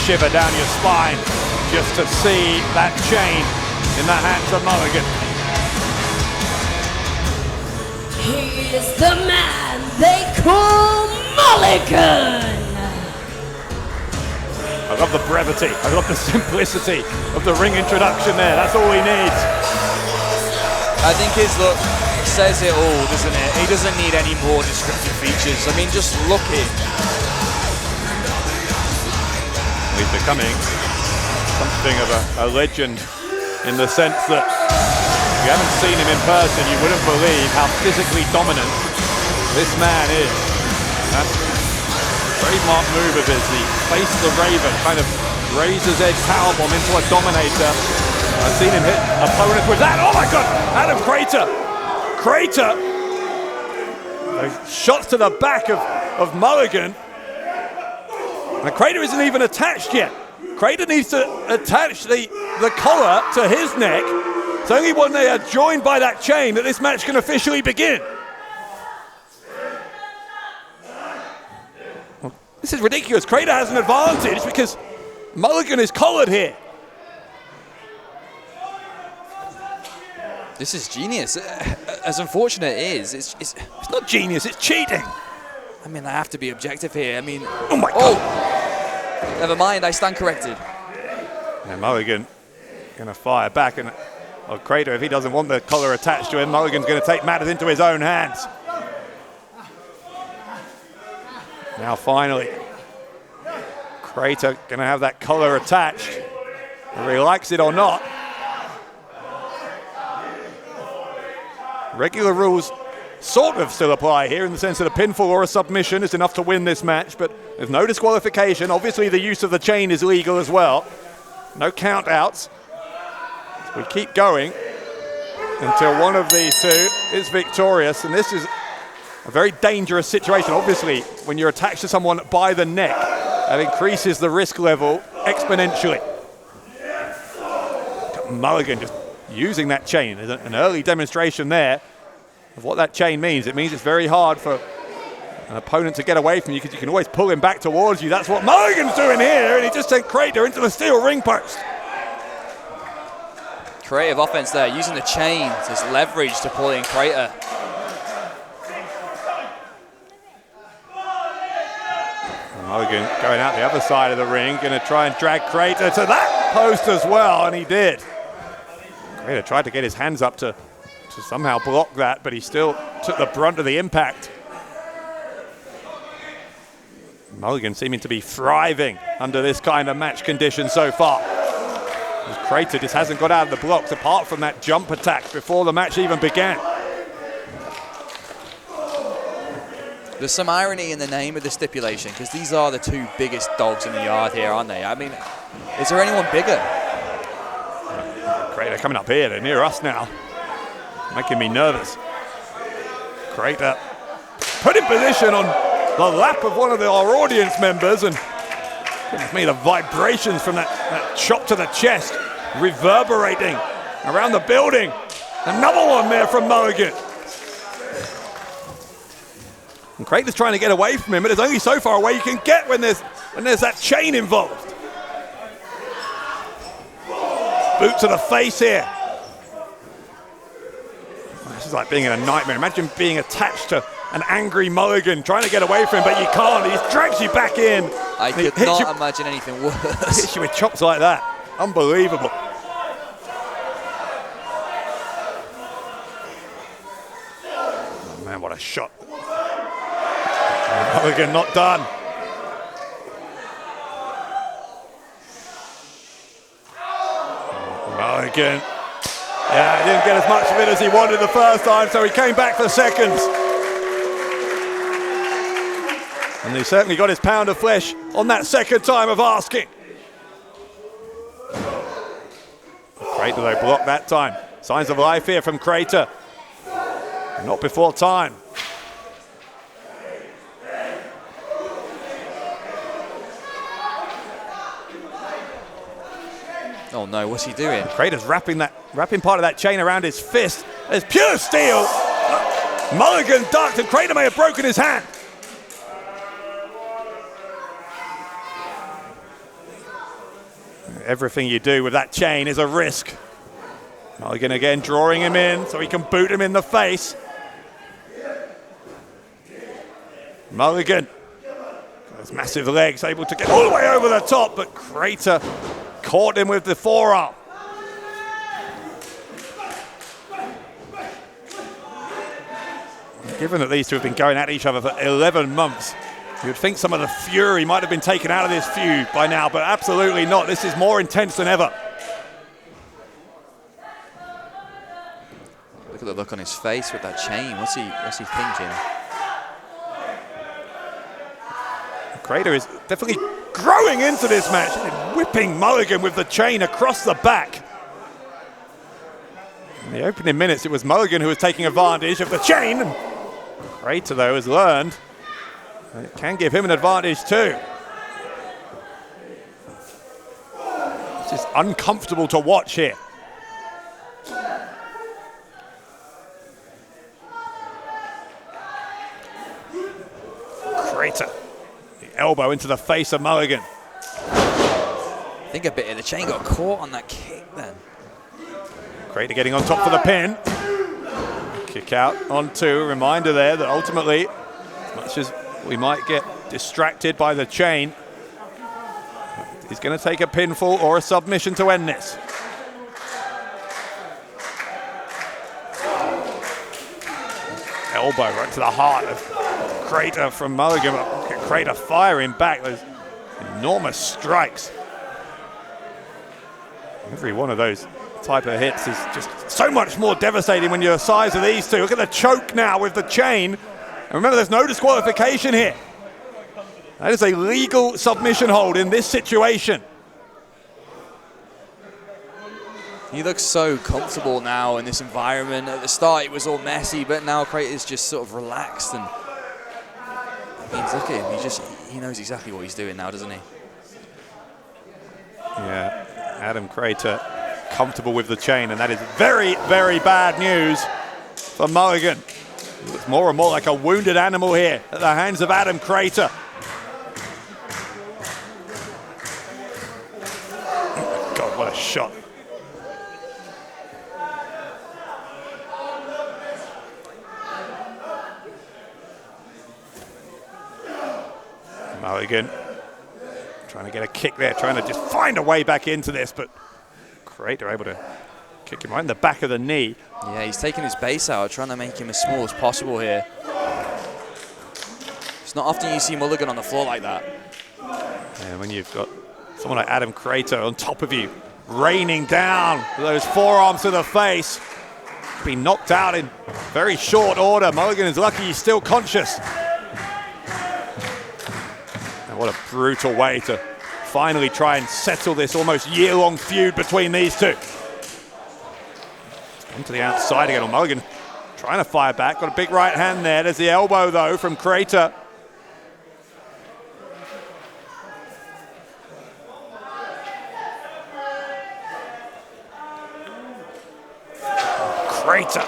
shiver down your spine just to see that chain in the hands of Mulligan. He is the man they call Mulligan! I love the brevity, I love the simplicity of the ring introduction there, that's all he needs. I think his look says it all, doesn't it? He doesn't need any more descriptive features. I mean, just look it. He's becoming something of a legend in the sense that if you haven't seen him in person, you wouldn't believe how physically dominant this man is. That trademark move of his, the face of the Raven, kind of razor's edge powerbomb into a dominator. I've seen him hit opponents with that. Oh my God! Adam Crater! Shots to the back of Mulligan. And Crater isn't even attached yet. Crater needs to attach the collar to his neck. It's only when they are joined by that chain that this match can officially begin. Well, this is ridiculous. Crater has an advantage because Mulligan is collared here. This is genius. As unfortunate it is, it's not genius, it's cheating. I mean, I have to be objective here. I mean, oh my God. Never mind, I stand corrected. And Mulligan gonna fire back, and Crater, if he doesn't want the collar attached to him, Mulligan's gonna take matters into his own hands. Now finally, Crater gonna have that collar attached, whether he likes it or not. Regular rules sort of still apply here in the sense that a pinfall or a submission is enough to win this match, but there's no disqualification. Obviously the use of the chain is legal as well. No count outs. We keep going until one of these two is victorious, and this is a very dangerous situation. Obviously, when you're attached to someone by the neck, that increases the risk level exponentially. Mulligan just using that chain. There's an early demonstration there of what that chain means. It means it's very hard for an opponent to get away from you because you can always pull him back towards you. That's what Mulligan's doing here, and he just sent Crater into the steel ring post. Creative offense there, using the chain as leverage to pull in Crater. Mulligan going out the other side of the ring, going to try and drag Crater to that post as well, and he did. Crater tried to get his hands up to somehow block that, but he still took the brunt of the impact. Mulligan seeming to be thriving under this kind of match condition so far. Crater just hasn't got out of the blocks apart from that jump attack before the match even began. There's some irony in the name of the stipulation because these are the two biggest dogs in the yard here, aren't they? I mean, is there anyone bigger? Crater coming up here, they're near us now. Making me nervous. Crater put in position on the lap of one of our audience members, and gives me the vibrations from that chop to the chest reverberating around the building. Another one there from Mulligan. And Crater's trying to get away from him, but there's only so far away you can get when there's that chain involved. Boot to the face here. This is like being in a nightmare. Imagine being attached to an angry Mulligan, trying to get away from him, but you can't. He just drags you back in. I could not imagine anything worse. Hits you with chops like that. Unbelievable. Oh man, what a shot. Mulligan not done. Mulligan. Yeah, he didn't get as much of it as he wanted the first time, so he came back for seconds. And he certainly got his pound of flesh on that second time of asking. Crater though blocked that time. Signs of life here from Crater. Not before time. Oh no, what's he doing? Crater's wrapping part of that chain around his fist. There's pure steel. Mulligan ducked and Crater may have broken his hand. Everything you do with that chain is a risk. Mulligan again drawing him in so he can boot him in the face. Mulligan, those massive legs, able to get all the way over the top, but Crater caught him with the forearm. Given that these two have been going at each other for 11 months, you would think some of the fury might have been taken out of this feud by now, but absolutely not. This is more intense than ever. Look at the look on his face with that chain. What's he thinking? Crater is definitely growing into this match, whipping Mulligan with the chain across the back. In the opening minutes, it was Mulligan who was taking advantage of the chain. Crater, though, has learned that it can give him an advantage too. It's just uncomfortable to watch here. Crater, the elbow into the face of Mulligan. I think a bit of the chain got caught on that kick then. Crater getting on top for the pin. Kick out on two. Reminder there that ultimately, as much as we might get distracted by the chain, he's going to take a pinfall or a submission to end this. Elbow right to the heart of Crater from Mulligan. Crater firing back those enormous strikes. Every one of those type of hits is just so much more devastating when you're the size of these two. Look at the choke now with the chain. And remember, there's no disqualification here. That is a legal submission hold in this situation. He looks so comfortable now in this environment. At the start, it was all messy, but now Crater's just sort of relaxed. And look at him. He knows exactly what he's doing now, doesn't he? Yeah, Adam Crater comfortable with the chain, and that is very, very bad news for Mulligan. He looks more and more like a wounded animal here at the hands of Adam Crater. Oh my God, what a shot. Mulligan trying to get a kick there, trying to just find a way back into this, but Crater able to kick him right in the back of the knee. Yeah, he's taking his base out, trying to make him as small as possible here. It's not often you see Mulligan on the floor like that. And when you've got someone like Adam Crater on top of you, raining down with those forearms to the face, being knocked out in very short order. Mulligan is lucky he's still conscious. And what a brutal way to finally try and settle this almost year-long feud between these two. Into the outside again on Mulligan, trying to fire back. Got a big right hand there. There's the elbow, though, from Crater. Crater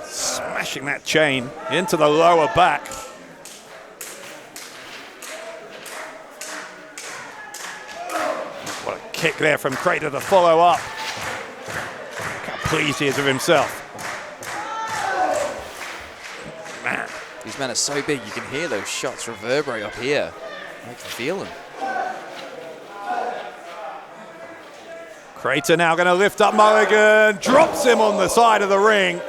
smashing that chain into the lower back. What a kick there from Crater to follow up. Look how pleased he is with himself. Man. These men are so big, you can hear those shots reverberate up here. I can feel them. Crater now going to lift up Mulligan, drops him on the side of the ring.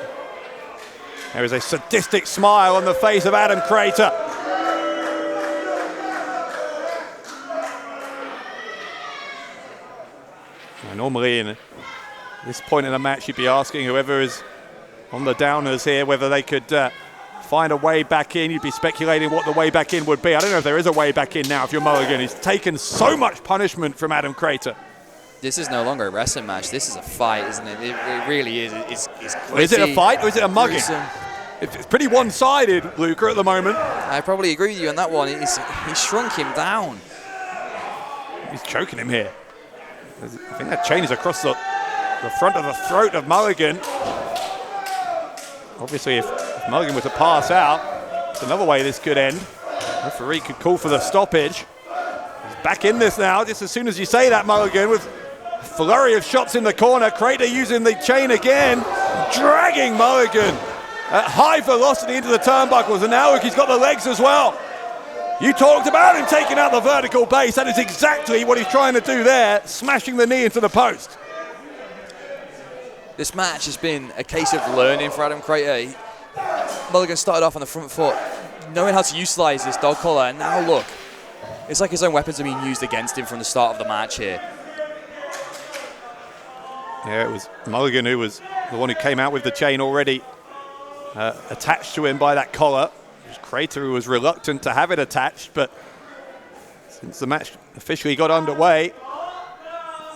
There is a sadistic smile on the face of Adam Crater. Now, normally in this point in the match, you'd be asking whoever is on the downers here whether they could find a way back in. You'd be speculating what the way back in would be. I don't know if there is a way back in now if you're Mulligan. He's taken so much punishment from Adam Crater. This is no longer a wrestling match. This is a fight, isn't it? It really is. It's is it a fight or is it a mugging? It's pretty one-sided, Luca, at the moment. I probably agree with you on that one. He's shrunk him down. He's choking him here. I think that chain is across the front of the throat of Mulligan. Obviously, if Mulligan were to pass out, it's another way this could end. The referee could call for the stoppage. He's back in this now, just as soon as you say that, Mulligan, with a flurry of shots in the corner. Crater using the chain again, dragging Mulligan at high velocity into the turnbuckles, and now look, he's got the legs as well. You talked about him taking out the vertical base. That is exactly what he's trying to do there, smashing the knee into the post. This match has been a case of learning for Adam Crater. Mulligan started off on the front foot, knowing how to utilize this dog collar, and now look, it's like his own weapons are being used against him from the start of the match here. Yeah, it was Mulligan who was the one who came out with the chain already attached to him by that collar. It was Crater who was reluctant to have it attached, but since the match officially got underway,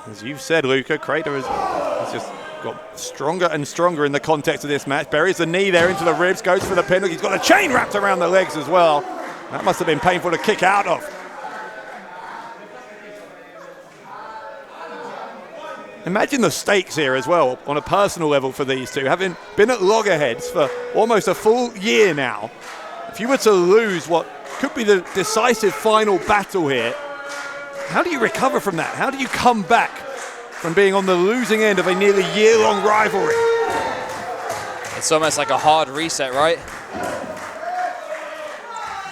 as you've said, Luca, Crater has just got stronger and stronger in the context of this match. Buries the knee there into the ribs, goes for the pin. Look, he's got the chain wrapped around the legs as well. That must have been painful to kick out of. Imagine the stakes here as well on a personal level for these two. Having been at loggerheads for almost a full year now, if you were to lose what could be the decisive final battle here, how do you recover from that? How do you come back from being on the losing end of a nearly year-long rivalry? It's almost like a hard reset, right?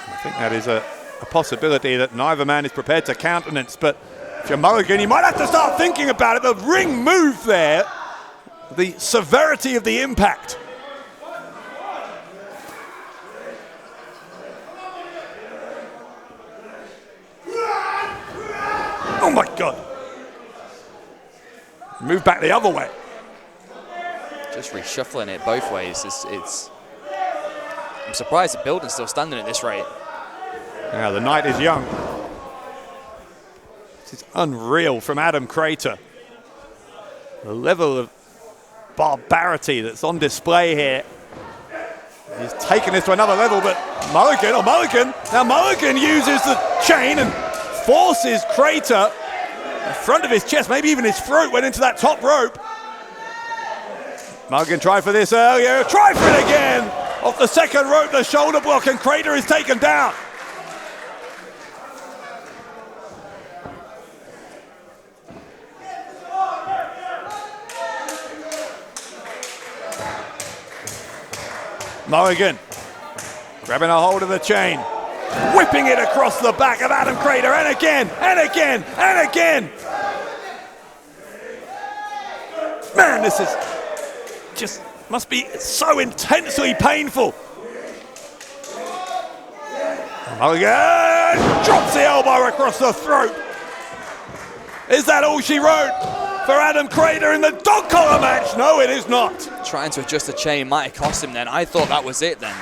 I think that is a possibility that neither man is prepared to countenance, but if you're Mulligan, you might have to start thinking about it. The ring move there, the severity of the impact. Oh my God. Move back the other way. Just reshuffling it both ways. I'm surprised the building's still standing at this rate. Yeah, the night is young. This is unreal from Adam Crater. The level of barbarity that's on display here. He's taken this to another level, but Mulligan, now Mulligan uses the chain and forces Crater in front of his chest, maybe even his throat went into that top rope. Mulligan tried for this earlier, try for it again! Off the second rope, the shoulder block, and Crater is taken down. Mulligan grabbing a hold of the chain, whipping it across the back of Adam Crater, and again, and again, and again. Man, this is just must be so intensely painful. Mulligan drops the elbow across the throat. Is that all she wrote for Adam Crater in the dog collar match? No, it is not. Trying to adjust the chain might have cost him then. I thought that was it then.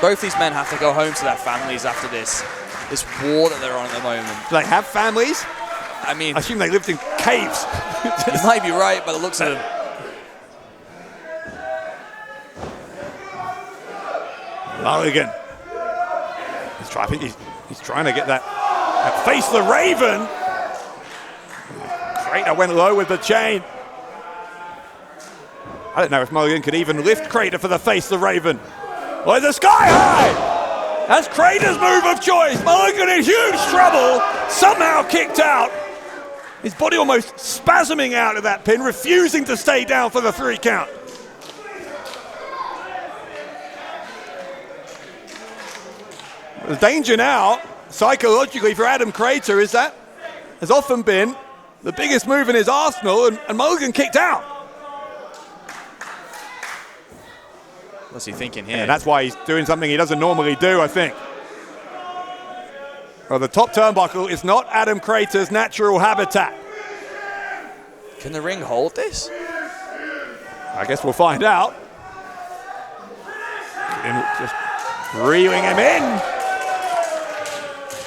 Both these men have to go home to their families after this war that they're on at the moment. Do they have families? I mean, I assume they lived in caves. You might be right by the looks of them. Mulligan. I think he's trying to get that face the Raven. Crater went low with the chain. I don't know if Mulligan could even lift Crater for the face the Raven. Well, it's a sky high. That's Crater's move of choice. Mulligan in huge trouble. Somehow kicked out. His body almost spasming out of that pin, refusing to stay down for the 3 count. The danger now, psychologically for Adam Crater, is that has often been the biggest move in his arsenal, and Mulligan kicked out. What's he thinking here? Yeah, that's why he's doing something he doesn't normally do, I think. Well, the top turnbuckle is not Adam Crater's natural habitat. Can the ring hold this? I guess we'll find out. Just reeling him in.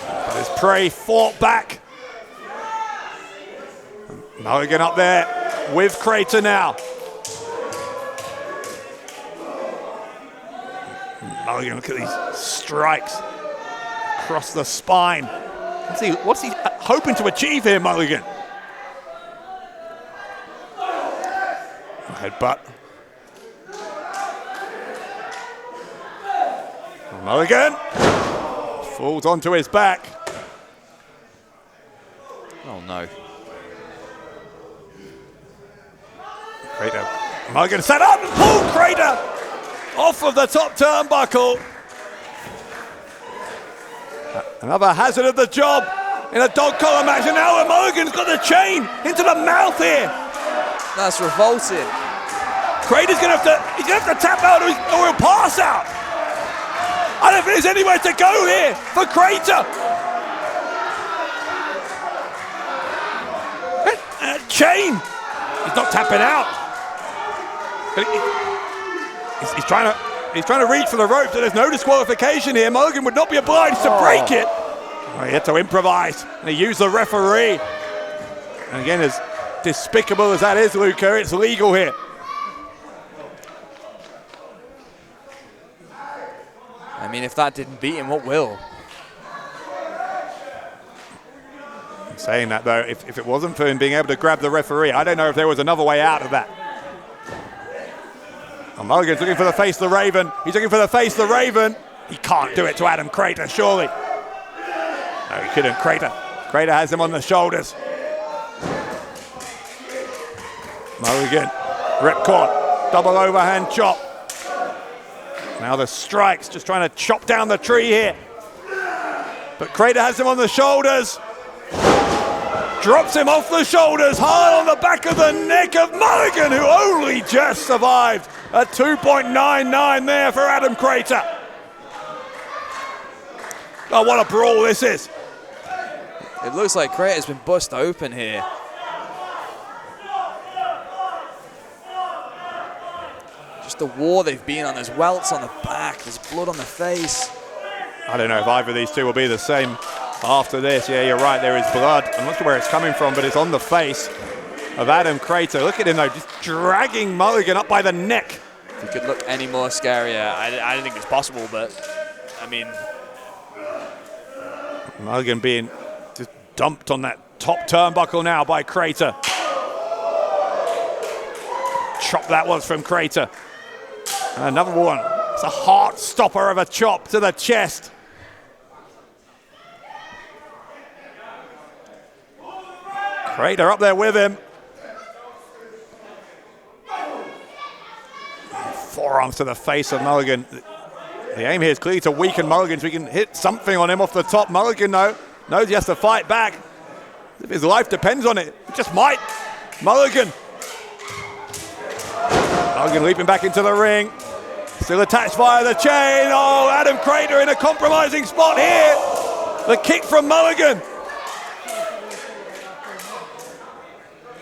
But his prey fought back. Mulligan up there with Crater now. Mulligan, look at these strikes across the spine. What's he hoping to achieve here, Mulligan? Headbutt. Mulligan Falls onto his back. Oh no. Crater. Mulligan set up and pulled Crater off of the top turnbuckle. Another hazard of the job in a dog collar match, and now Mulligan's got the chain into the mouth here. That's revolting. Crater's gonna have to tap out or he'll pass out. I don't think there's anywhere to go here for Crater. Chain. He's not tapping out. He's trying to reach for the rope, so there's no disqualification here. Mulligan would not be obliged to break it. He had to improvise, and he used the referee. And again, as despicable as that is, Luca, it's legal here. I mean, if that didn't beat him, what will? I'm saying that, though, if it wasn't for him being able to grab the referee, I don't know if there was another way out of that. And Mulligan's looking for the face of the Raven. He's looking for the face of the Raven. He can't do it to Adam Crater, surely. No, he couldn't. Crater has him on the shoulders. Mulligan, ripcord, double overhand chop. Now the strikes, just trying to chop down the tree here. But Crater has him on the shoulders. Drops him off the shoulders, high on the back of the neck of Mulligan, who only just survived. A 2.99 there for Adam Crater. Oh, what a brawl this is. It looks like Crater's been bust open here. Just the war they've been on. There's welts on the back. There's blood on the face. I don't know if either of these two will be the same after this. Yeah, you're right. There is blood. I'm not sure where it's coming from, but it's on the face of Adam Crater. Look at him, though, just dragging Mulligan up by the neck. If he could look any more scarier, I don't think it's possible, but, I mean... Mulligan being just dumped on that top turnbuckle now by Crater. Chop that was from Crater. And another one. It's a heart stopper of a chop to the chest. Crater up there with him. Forearms to the face of Mulligan. The aim here is clearly to weaken Mulligan so we can hit something on him off the top. Mulligan, though, knows he has to fight back. If his life depends on it, it just might. Mulligan leaping back into the ring. Still attached via the chain. Oh, Adam Crater in a compromising spot here. The kick from Mulligan.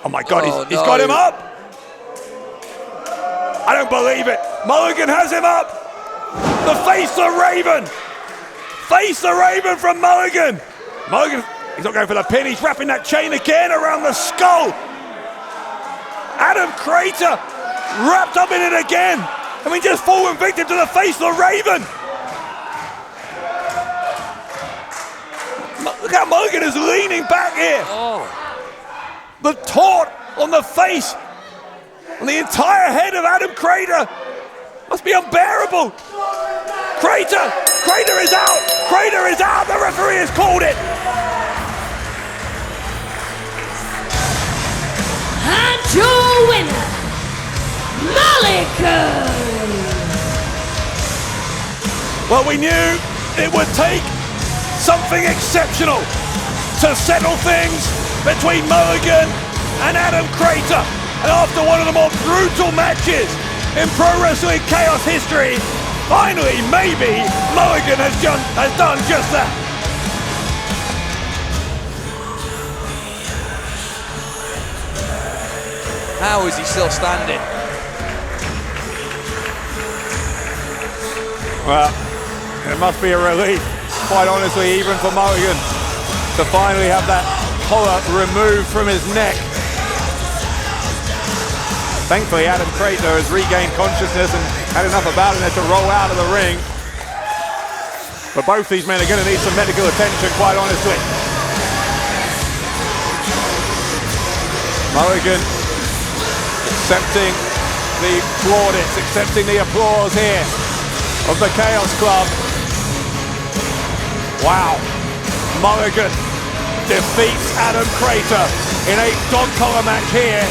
Oh my God, he's got him up. I don't believe it. Mulligan has him up. The face the Raven. Face the Raven from Mulligan. Mulligan, he's not going for the pin. He's wrapping that chain again around the skull. Adam Crater wrapped up in it again. I mean, just fallen victim to the face of the Raven. Look how Mulligan is leaning back here. Oh. The taunt on the face, on the entire head of Adam Crater must be unbearable. Crater is out. Crater is out. The referee has called it. And your winner, Mulligan. Well, we knew it would take something exceptional to settle things between Mulligan and Adam Crater. And after one of the more brutal matches in Pro Wrestling Chaos history, finally, maybe, Mulligan has done just that. How is he still standing? Well, it must be a relief, quite honestly, even for Mulligan, to finally have that collar removed from his neck. Thankfully, Adam Crater has regained consciousness and had enough about him there to roll out of the ring. But both these men are going to need some medical attention, quite honestly. Mulligan accepting the plaudits, accepting the applause here of the Chaos Club. Wow. Mulligan defeats Adam Crater in a dog collar match here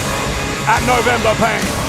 at November Pain.